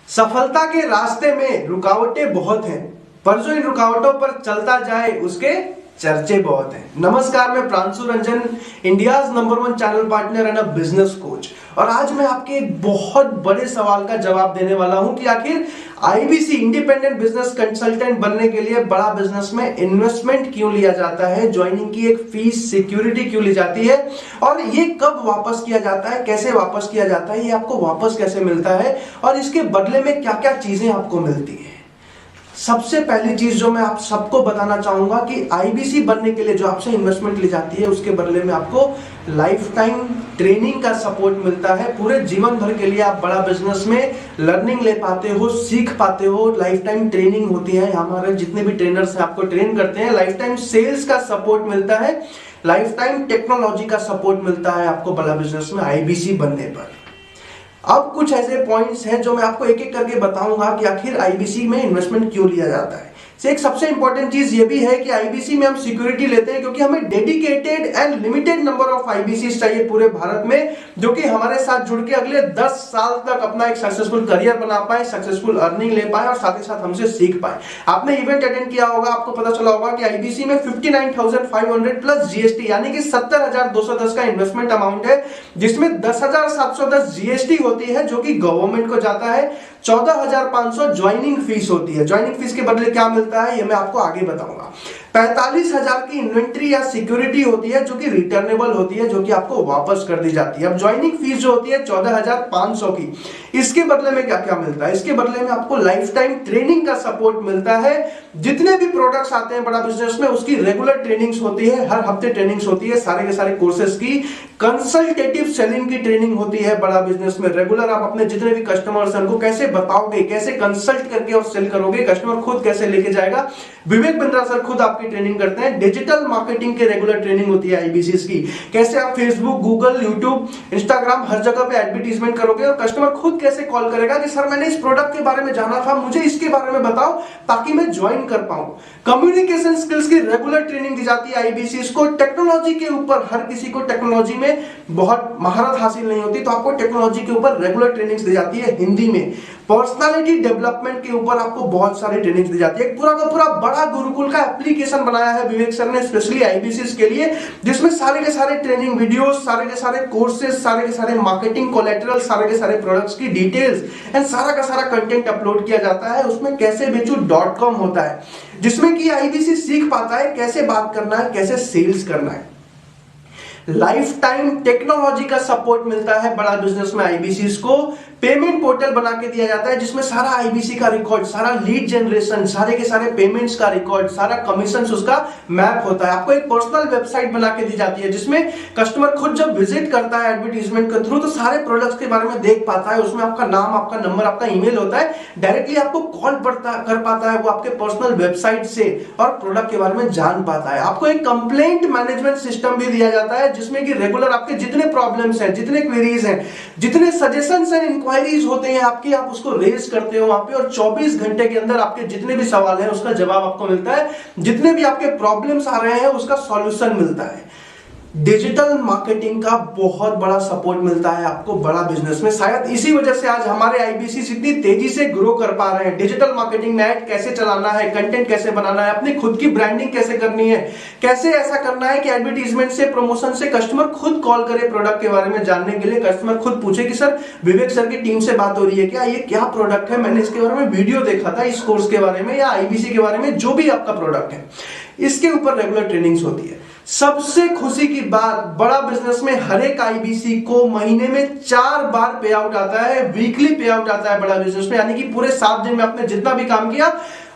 सफलता के रास्ते में रुकावटें बहुत हैं, पर जो इन रुकावटों पर चलता जाए उसके चर्चे बहुत हैं। नमस्कार, मैं Pranshu Ranjan, India's number 1 channel partner and a business coach. और आज मैं आपके एक बहुत बड़े सवाल का जवाब देने वाला हूं कि आखिर आईबीसी इंडिपेंडेंट बिजनेस कंसल्टेंट बनने के लिए बड़ा बिजनेस में इन्वेस्टमेंट क्यों लिया जाता है, ज्वाइनिंग की एक फीस सिक्योरिटी क्यों ली जाती है और ये कब वापस किया जाता है, कैसे वापस किया जाता है, ये आपको वापस कैसे मिलता है और इसके बदले में क्या क्या चीजें आपको मिलती है। सबसे पहली चीज जो मैं आप सबको बताना चाहूंगा कि आईबीसी बनने के लिए जो आपसे इन्वेस्टमेंट ली जाती है उसके बदले में आपको लाइफ टाइम ट्रेनिंग का सपोर्ट मिलता है। पूरे जीवन भर के लिए आप बड़ा बिजनेस में लर्निंग ले पाते हो, सीख पाते हो। लाइफ टाइम ट्रेनिंग होती है, हमारे जितने भी ट्रेनर्स हैं आपको ट्रेन करते हैं। लाइफ टाइम सेल्स का सपोर्ट मिलता है, लाइफ टाइम टेक्नोलॉजी का सपोर्ट मिलता है आपको बड़ा बिजनेस में आईबीसी बनने पर। अब कुछ ऐसे पॉइंट्स हैं जो मैं आपको एक एक करके बताऊंगा कि आखिर आईबीसी में इन्वेस्टमेंट क्यों लिया जाता है। एक सबसे इंपॉर्टेंट चीज ये भी है कि आईबीसी में हम सिक्योरिटी लेते हैं क्योंकि हमें dedicated and limited number of IBC चाहिए पूरे भारत में, जो कि हमारे साथ जुड़ के अगले 10 साल तक अपना एक सक्सेसफुल करियर बना पाए, सक्सेसफुल अर्निंग ले पाए और साथ ही साथ हमसे सीख पाए। आपने इवेंट अटेंड किया होगा, आपको पता चला होगा कि आईबीसी में 59,500 प्लस जीएसटी यानी कि 70,210 का इन्वेस्टमेंट अमाउंट है, जिसमें 10,710 जीएसटी होती है जो कि गवर्नमेंट को जाता है। 14,500 ज्वाइनिंग फीस होती है। ज्वाइनिंग फीस के बदले क्या मिलता है ये मैं आपको आगे बताऊंगा। 45,000 की इन्वेंट्री या सिक्योरिटी होती है जो कि रिटर्नेबल होती है, जो कि आपको वापस कर दी जाती है। अब ज्वाइनिंग फीस जो होती है 14,500 की, इसके बदले में क्या क्या मिलता है? इसके बदले में आपको लाइफ टाइम ट्रेनिंग का सपोर्ट मिलता है। जितने भी प्रोडक्ट्स आते हैं बड़ा बिजनेस में उसकी रेगुलर ट्रेनिंग्स होती है, हर हफ्ते ट्रेनिंग्स होती है, सारे के सारे कोर्सेज की। कंसल्टेटिव सेलिंग की ट्रेनिंग होती है बड़ा बिजनेस में। रेगुलर आप अपने जितने भी कस्टमर्स हैं उनको कैसे बताओगे, कैसे कंसल्ट करके और सेल करोगे, कस्टमर खुद कैसे लेके जाएगा, विवेक बिंद्रा सर खुद आपकी ट्रेनिंग करते हैं। डिजिटल मार्केटिंग की रेगुलर ट्रेनिंग होती है आईबीसी की, कैसे आप फेसबुक, गूगल, यूट्यूब, इंस्टाग्राम हर जगह पे एडवर्टीजमेंट करोगे और कस्टमर खुद कैसे कॉल करेगा कि सर मैंने इस प्रोडक्ट के बारे में जाना था, मुझे इसके बारे में बताओ ताकि मैं ज्वाइन कर पाऊं। कम्युनिकेशन स्किल्स की रेगुलर ट्रेनिंग दी जाती है आईबीसी को। टेक्नोलॉजी के ऊपर हर किसी को टेक्नोलॉजी में बहुत महारत हासिल नहीं होती, तो आपको टेक्नोलॉजी के ऊपर रेगुलर ट्रेनिंग्स दी जाती है हिंदी में। पर्सनालिटी डेवलपमेंट के ऊपर आपको बहुत सारी ट्रेनिंग्स दी जाती है। पूरा का पूरा बड़ा गुरुकुल का एप्लीकेशन बनाया है विवेक सर ने स्पेशली आईबीसी के लिए, जिसमें सारे के सारे ट्रेनिंग वीडियोस, सारे के सारे कोर्सेज, सारे के सारे मार्केटिंग कोलैटरल, सारे के सारे प्रोडक्ट्स की डिटेल्स एंड सारा का सारा कंटेंट अपलोड किया जाता है। उसमें कैसे बेचू .com होता है, जिसमें कि आईबीसी सीख पाता है कैसे बात करना है, कैसे सेल्स करना है। लाइफ टाइम टेक्नोलॉजी का सपोर्ट मिलता है बड़ा बिजनेस में आईबीसी को। पेमेंट पोर्टल बना के दिया जाता है जिसमें सारा आईबीसी का रिकॉर्ड, सारा लीड जनरेशन, सारे के सारे पेमेंट्स का रिकॉर्ड, सारा कमीशन उसका मैप होता है। आपको एक पर्सनल वेबसाइट बना के दी जाती है जिसमें कस्टमर खुद जब विजिट करता है एडवर्टीजमेंट के थ्रू तो सारे प्रोडक्ट्स के बारे में देख पाता है। उसमें आपका नाम, आपका नंबर, आपका ईमेल होता है, डायरेक्टली आपको कॉल कर पाता है वो आपके पर्सनल वेबसाइट से और प्रोडक्ट के बारे में जान पाता है। आपको एक कंप्लेंट मैनेजमेंट सिस्टम भी दिया जाता है जिसमें कि रेगुलर आपके जितने प्रॉब्लम्स हैं, जितने क्वेरीज हैं, जितने सजेशंस एंड इंक्वायरीज होते हैं आपकी, आप उसको रेज करते हो वहां पे और 24 घंटे के अंदर आपके जितने भी सवाल हैं उसका जवाब आपको मिलता है। जितने भी आपके प्रॉब्लम्स आ रहे हैं उसका सॉल्यूशन मिलता है। डिजिटल मार्केटिंग का बहुत बड़ा सपोर्ट मिलता है आपको बड़ा बिजनेस में। शायद इसी वजह से आज हमारे आईबीसी इतनी तेजी से ग्रो कर पा रहे हैं। डिजिटल मार्केटिंग में ऐड कैसे चलाना है, कंटेंट कैसे बनाना है, अपनी खुद की ब्रांडिंग कैसे करनी है, कैसे ऐसा करना है कि एडवर्टीजमेंट से, प्रमोशन से कस्टमर खुद कॉल करे प्रोडक्ट के बारे में जानने के लिए, कस्टमर खुद पूछे कि सर विवेक सर की टीम से बात हो रही है क्या, ये क्या प्रोडक्ट है, मैंने इसके बारे में वीडियो देखा था इस कोर्स के बारे में या आईबीसी के बारे में, जो भी आपका प्रोडक्ट है इसके ऊपर रेगुलर ट्रेनिंग्स होती है। सबसे खुशी की बात, बड़ा बिजनेस में हर एक आईबीसी को महीने में 4 बार पे आउट आता है, वीकली पे आउट आता है बड़ा बिजनेस में, यानी कि पूरे 7 दिन में आपने जितना भी काम किया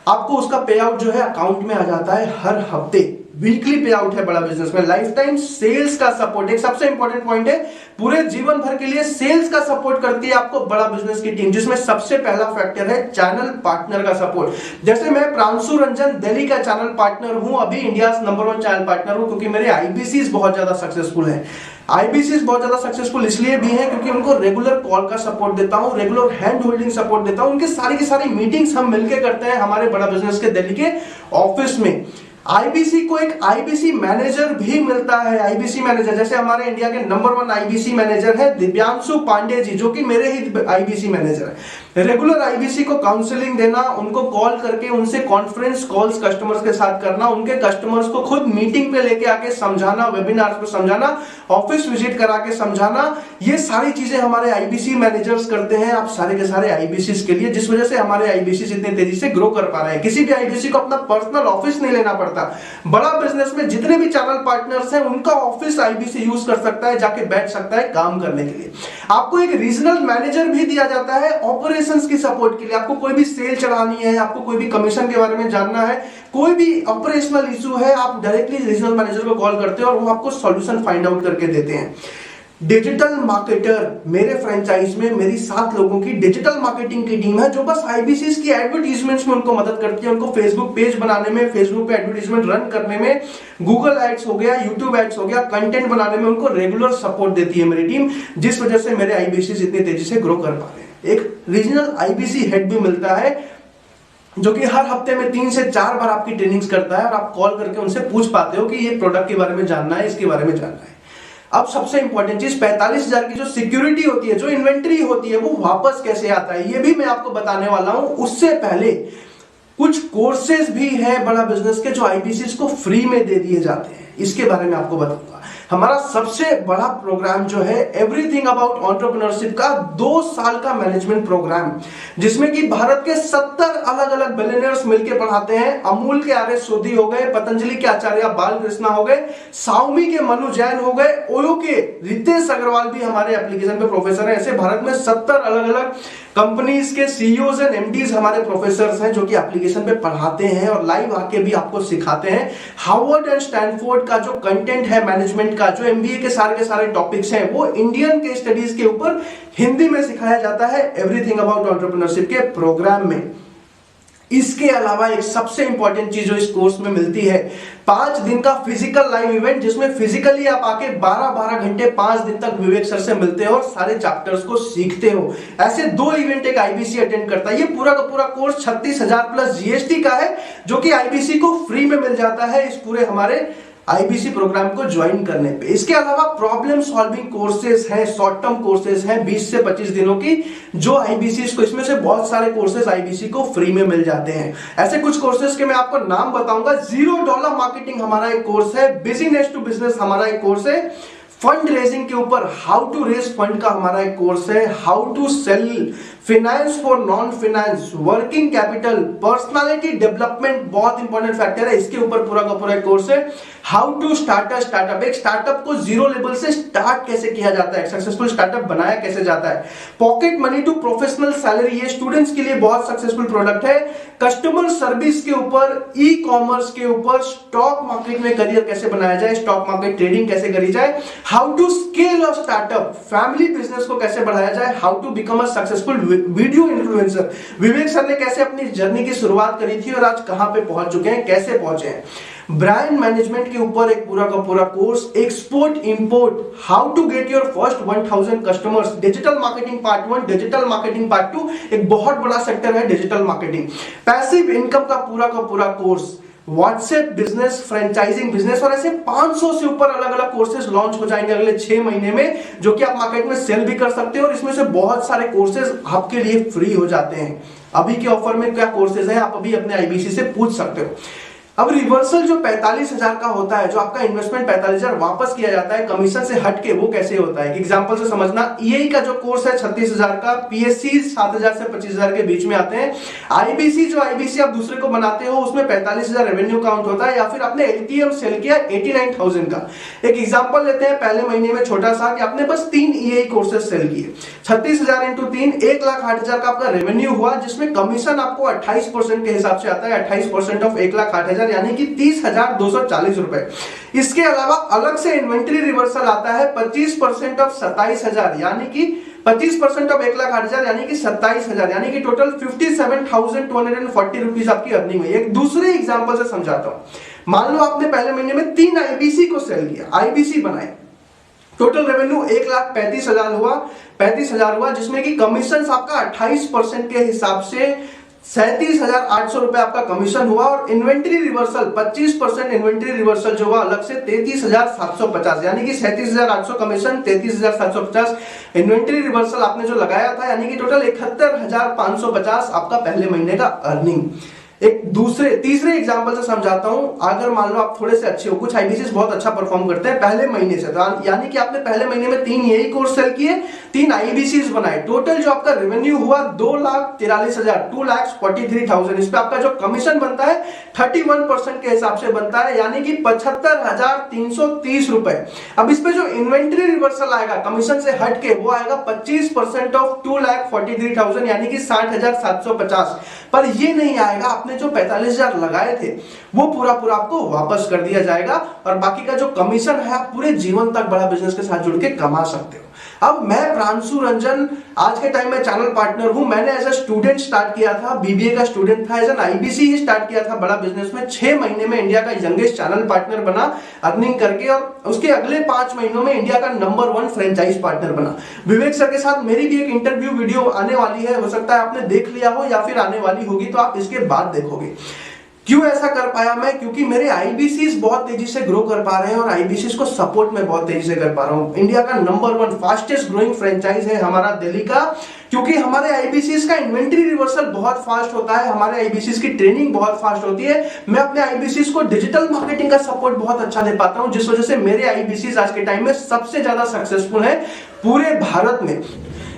आपको उसका पे आउट जो है अकाउंट में आ जाता है हर हफ्ते। वीकली पे आउट है बड़ा बिजनेस में। लाइफ टाइम सेल्स का सपोर्ट एक सबसे इंपॉर्टेंट पॉइंट है, पूरे जीवन भर के लिए सेल्स का सपोर्ट करती है आपको बड़ा बिजनेस की टीम, जिसमें सबसे पहला फैक्टर है चैनल पार्टनर का सपोर्ट। जैसे मैं प्रांशु रंजन दिल्ली का चैनल पार्टनर हूं, अभी इंडिया नंबर 1 चैनल पार्टनर हूं क्योंकि मेरे आईबीसी बहुत ज्यादा सक्सेसफुल है। आईबीसी बहुत ज्यादा सक्सेसफुल इसलिए भी है क्योंकि उनको रेगुलर कॉल का सपोर्ट देता हूं, रेगुलर हैंड होल्डिंग सपोर्ट देता हूं। उनकी सारी की सारी मीटिंग्स हम मिलकर करते हैं हमारे बड़ा बिजनेस के दिल्ली के ऑफिस में। आईबीसी को एक आईबीसी मैनेजर भी मिलता है। आईबीसी मैनेजर, जैसे हमारे इंडिया के नंबर 1 आईबीसी मैनेजर है दिव्यांशु पांडे जी, जो कि मेरे ही आईबीसी मैनेजर है। रेगुलर आईबीसी को काउंसलिंग देना, उनको कॉल करके उनसे कॉन्फ्रेंस कॉल्स कस्टमर्स के साथ करना, उनके कस्टमर्स को खुद मीटिंग पे लेके आके समझाना, वेबिनार्स पे समझाना, ऑफिस विजिट करा के समझाना, ये सारी चीजें हमारे आईबीसी मैनेजर्स करते हैं। आप सारे के सारे आईबीसी के लिए, जिस वजह से हमारे आईबीसी इतनी तेजी से ग्रो कर पा रहे हैं। किसी भी आईबीसी को अपना पर्सनल ऑफिस नहीं लेना पड़ता। बड़ा बिजनेस में जितने भी चैनल पार्टनर्स हैं, उनका ऑफिस आईबीसी यूज कर सकता है, जाके बैठ सकता है काम करने के लिए। आपको एक रीजनल मैनेजर भी दिया जाता है ऑपरेशंस की सपोर्ट के लिए। आपको कोई भी सेल चढ़ानी है, आपको कोई भी कमीशन के बारे में जानना है, कोई भी ऑपरेशनल इशू है, आप डायरेक्टली रीजनल मैनेजर को कॉल करते हो और वो आपको सॉल्यूशन फाइंड आउट करके देते हैं। डिजिटल मार्केटर, मेरे फ्रेंचाइज में मेरी 7 लोगों की डिजिटल मार्केटिंग की टीम है, जो बस आईबीसी की एडवर्टीजमेंट्स में उनको मदद करती है। उनको फेसबुक पेज बनाने में, फेसबुक पे एडवर्टीजमेंट रन करने में, गूगल एड्स हो गया, यूट्यूब एड्स हो गया, कंटेंट बनाने में उनको रेगुलर सपोर्ट देती है मेरी टीम, जिस वजह से मेरे आईबीसी इतनी तेजी से ग्रो कर पा रहे हैं। एक रीजनल आईबीसी हेड भी मिलता है, जो कि हर हफ्ते में 3 से 4 बार आपकी ट्रेनिंग्स करता है और आप कॉल करके उनसे पूछ पाते हो कि ये प्रोडक्ट के बारे में जानना है, इसके बारे में जानना है। अब सबसे इंपॉर्टेंट चीज, 45,000 की जो सिक्योरिटी होती है, जो इन्वेंट्री होती है, वो वापस कैसे आता है, ये भी मैं आपको बताने वाला हूं। उससे पहले कुछ कोर्सेज भी है बड़ा बिजनेस के, जो आईबीसी को फ्री में दे दिए जाते हैं, इसके बारे में आपको बताऊंगा। हमारा सबसे बड़ा प्रोग्राम जो है एवरीथिंग अबाउट एंटरप्रेन्योरशिप का 2 साल का मैनेजमेंट प्रोग्राम, जिसमें कि भारत के 70 अलग अलग बिलियनियर्स मिलकर पढ़ाते हैं। अमूल के आर एस सोधी हो गए, पतंजलि के आचार्य बालकृष्ण हो गए, साउमी के मनु जैन हो गए, ओयो के रितेश अग्रवाल भी हमारे एप्लीकेशन पे प्रोफेसर हैं। ऐसे भारत में 70 अलग अलग कंपनीज के सीईओज एंड एमडीज हमारे प्रोफेसर्स हैं, जो कि एप्लीकेशन पे पढ़ाते हैं और लाइव आके भी आपको सिखाते हैं। हार्वर्ड एंड स्टैनफोर्ड का जो कंटेंट है मैनेजमेंट का, जो एमबीए के सारे टॉपिक्स हैं, वो इंडियन के स्टडीज के ऊपर हिंदी में सिखाया जाता है एवरीथिंग अबाउट एंटरप्रेन्योरशिप के प्रोग्राम में। इसके अलावा एक सबसे इंपॉर्टेंट चीज जो इस कोर्स में मिलती है, 5 दिन का फिजिकल लाइव इवेंट, जिसमें फिजिकली आप आके 12-12 घंटे 5 दिन तक विवेक सर से मिलते हो और सारे चैप्टर्स को सीखते हो। ऐसे 2 इवेंट एक आईबीसी अटेंड करता है। ये पूरा का पूरा कोर्स 36,000 प्लस जीएसटी का है, जो कि आईबीसी को फ्री में मिल जाता है इस पूरे हमारे आईबीसी प्रोग्राम को ज्वाइन करने पे। इसके अलावा प्रॉब्लम सॉल्विंग कोर्सेज हैं, शॉर्ट टर्म कोर्सेज हैं 20 से 25 दिनों की, जो आईबीसी को, इसमें से बहुत सारे कोर्सेज आईबीसी को फ्री में मिल जाते हैं। ऐसे कुछ कोर्सेज के मैं आपको नाम बताऊंगा। $0 मार्केटिंग हमारा एक कोर्स है, बिजनेस टू बिजनेस हमारा एक कोर्स है, फंड रेजिंग के ऊपर हाउ टू रेज फंड का हमारा एक कोर्स है, how to sell, finance for non finance, working capital, personality development बहुत इंपॉर्टेंट फैक्टर है, इसके ऊपर पूरा का पूरा एक कोर्स है। How to start a startup, एक स्टार्टअप को 0 लेवल से स्टार्ट कैसे किया जाता है, सक्सेसफुल स्टार्टअप बनाया कैसे जाता है। Pocket money to professional salary, ये स्टूडेंट्स के लिए बहुत सक्सेसफुल प्रोडक्ट है। कस्टमर सर्विस के ऊपर, ई कॉमर्स के ऊपर, स्टॉक मार्केट में करियर कैसे बनाया जाए, स्टॉक मार्केट ट्रेडिंग कैसे करी जाए, how to scale a startup, family business को कैसे बढ़ाया जाए, how to become a successful video influencer, Vivek sir ने कैसे अपनी जर्नी की शुरुआत करी थी और आज कहां पे पहुंच चुके हैं, कैसे पहुंचे हैं। ब्रांड मैनेजमेंट के ऊपर एक पूरा का पूरा course, export import, how to get your first 1000 customers, digital marketing part 1, digital marketing part 2, एक बहुत बड़ा सेक्टर है डिजिटल मार्केटिंग। पैसिव इनकम का पूरा course, WhatsApp business, franchising business, और ऐसे 500 से ऊपर अलग अलग कोर्सेज लॉन्च हो जाएंगे अगले 6 महीने में, जो कि आप मार्केट में सेल भी कर सकते हो और इसमें से बहुत सारे कोर्सेज आपके लिए फ्री हो जाते हैं। अभी के ऑफर में क्या कोर्सेज हैं, आप अभी अपने आईबीसी से पूछ सकते हो। अब रिवर्सल जो 45,000 का होता है, जो आपका इन्वेस्टमेंट 45,000 वापस किया जाता है कमीशन से हटके, वो कैसे होता है एग्जांपल से समझना। ईए का जो कोर्स है 36,000 का, पीएससी 7,000 से 25,000 के बीच में आते हैं। आईबीसी जो आईबीसी आप दूसरे को बनाते हो, उसमें 45,000 रेवेन्यू काउंट होता है, या फिर आपने एलटीएम सेल किया 89,000 का। एक एग्जांपल लेते हैं पहले महीने में छोटा सा, कि आपने बस 3 ईए कोर्सेज सेल किए, 36,000 इंटू 3, 1,08,000 का आपका रेवेन्यू हुआ, जिसमें कमीशन आपको 28% के हिसाब से आता है। 28% ऑफ 1,08,000 यानी कि 30,240 रुपए। इसके अलावा अलग से इन्वेंट्री रिवर्सल आता है 25% ऑफ 27,000, यानी कि 25% ऑफ 1,08,000 यानी कि 27,000, यानी कि टोटल 57,240 रुपीज आपकी अर्निंग हुई। एक दूसरे एग्जांपल से समझाता हूं। मान लो आपने पहले महीने में 3 आईबीसी को सेल किया, आईबीसी बनाए, टोटल रेवेन्यू 1,35,000 हुआ, जिसमें कि कमीशन आपका 28% के हिसाब से 37,800 रुपए आपका कमीशन हुआ और इन्वेंट्री रिवर्सल 25% इन्वेंट्री रिवर्सल जो हुआ अलग से 33,750, यानी कि 37,800 कमीशन, 33,750 इन्वेंट्री रिवर्सल आपने जो लगाया था, यानी कि टोटल 71,550 आपका पहले महीने का अर्निंग। एक तीसरे एग्जांपल से समझाता हूं। अगर मान लो आप थोड़े से अच्छे हो, कुछ आईबीसीएस बहुत अच्छा परफॉर्म करते हैं पहले महीने से, तो यानी कि आपने पहले महीने में 3 यही कोर्स सेल किए, 3 आईबीसीएस बनाए, टोटल जो आपका रेवेन्यू हुआ 2,43,000, 2,43,000। इस पे आपका जो कमीशन बनता है 31% के हिसाब से बनता है, यानी कि 75,330 रुपए। अब इस पे जो इन्वेंट्री रिवर्सल आएगा कमीशन से हट के, वो आएगा 25% ऑफ 2,43,000, यानी कि 60,750। पर ये नहीं आएगा, आपने जो 45,000 लगाए थे वो पूरा आपको वापस कर दिया जाएगा, और बाकी का जो कमीशन है आप पूरे जीवन तक बड़ा बिजनेस के साथ जुड़ के कमा सकते हो। अब मैं प्रांशु रंजन आज के टाइम में चैनल पार्टनर हूं। मैंने एज ए स्टूडेंट स्टार्ट किया था, बीबीए का स्टूडेंट था, एज एन आईबीसी ही स्टार्ट किया था बड़ा बिजनेस में। 6 महीने में इंडिया का यंगेस्ट चैनल पार्टनर बना अर्निंग करके, और उसके अगले 5 महीनों में इंडिया का नंबर 1 फ्रेंचाइज पार्टनर बना। विवेक सर के साथ मेरी भी एक इंटरव्यू वीडियो आने वाली है, हो सकता है आपने देख लिया हो या फिर आने वाली होगी, तो आप इसके बाद देखोगे। क्यों ऐसा कर पाया मैं? क्योंकि मेरे आईबीसीज बहुत तेजी से ग्रो कर पा रहे हैं और आईबीसीज को सपोर्ट में बहुत तेजी से कर पा रहा हूं। इंडिया का नंबर 1 फास्टेस्ट ग्रोइंग फ्रेंचाइज है हमारा दिल्ली का, क्योंकि हमारे आईबीसीज का इन्वेंट्री रिवर्सल बहुत फास्ट होता है, हमारे आईबीसीज की ट्रेनिंग बहुत फास्ट होती है। मैं अपने आईबीसीज को डिजिटल मार्केटिंग का सपोर्ट बहुत अच्छा दे पाता हूं, जिस वजह से मेरे आईबीसीज आज के टाइम में सबसे ज्यादा सक्सेसफुल है पूरे भारत में।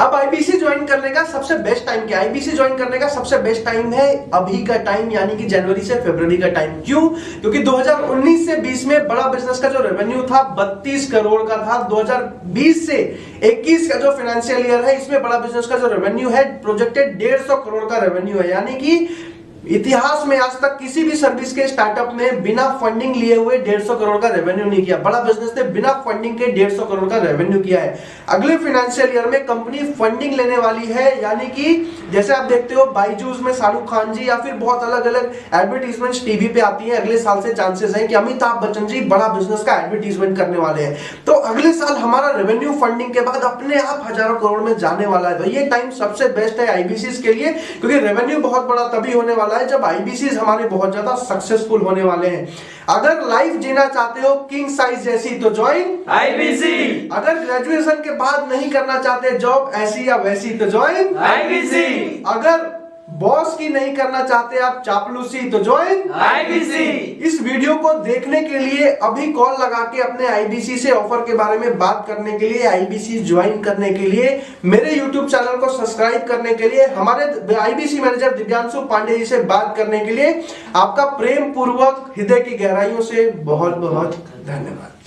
अब आईबीसी ज्वाइन करने का सबसे बेस्ट टाइम क्या? आईबीसी ज्वाइन करने का सबसे बेस्ट टाइम है अभी का टाइम, यानी कि जनवरी से फरवरी का टाइम। क्यों? क्योंकि 2019 से 20 में बड़ा बिजनेस का जो रेवेन्यू था 32 करोड़ का था। 2020 से 21 का जो फाइनेंशियल ईयर है, इसमें बड़ा बिजनेस का जो रेवेन्यू है प्रोजेक्टेड 150 करोड़ का रेवेन्यू है, यानी कि इतिहास में आज तक किसी भी सर्विस के स्टार्टअप ने बिना फंडिंग लिए हुए 150 करोड़ का रेवेन्यू नहीं किया। बड़ा बिजनेस ने बिना फंडिंग के 150 करोड़ का रेवेन्यू किया है। अगले फाइनेंशियल ईयर में कंपनी फंडिंग लेने वाली है, यानी कि जैसे आप देखते हो बायजूस में शाहरुख खान जी या फिर बहुत अलग अलग एडवर्टीजमेंट टीवी पे आती है, अगले साल से चांसेस है कि अमिताभ बच्चन जी बड़ा बिजनेस का एडवर्टीजमेंट करने वाले हैं। तो अगले साल हमारा रेवेन्यू फंडिंग के बाद अपने आप हजारों करोड़ में जाने वाला है। तो ये टाइम सबसे बेस्ट है आईबीसीज के लिए, क्योंकि रेवेन्यू बहुत बड़ा तभी होने वाला है जब आईबीसीज हमारे बहुत ज्यादा सक्सेसफुल होने वाले हैं। अगर लाइफ जीना चाहते हो किंग साइज जैसी, तो ज्वाइन आईबीसी। अगर ग्रेजुएशन के बाद नहीं करना चाहते जॉब ऐसी या वैसी, तो ज्वाइन आईबीसी। अगर बॉस की नहीं करना चाहते आप चापलूसी, तो ज्वाइन आईबीसी। इस वीडियो को देखने के लिए अभी कॉल लगा के अपने आईबीसी से ऑफर के बारे में बात करने के लिए, आईबीसी ज्वाइन करने के लिए, मेरे यूट्यूब चैनल को सब्सक्राइब करने के लिए, हमारे आईबीसी मैनेजर दिव्यांशु पांडे जी से बात करने के लिए आपका प्रेम पूर्वक हृदय की गहराइयों से बहुत बहुत धन्यवाद।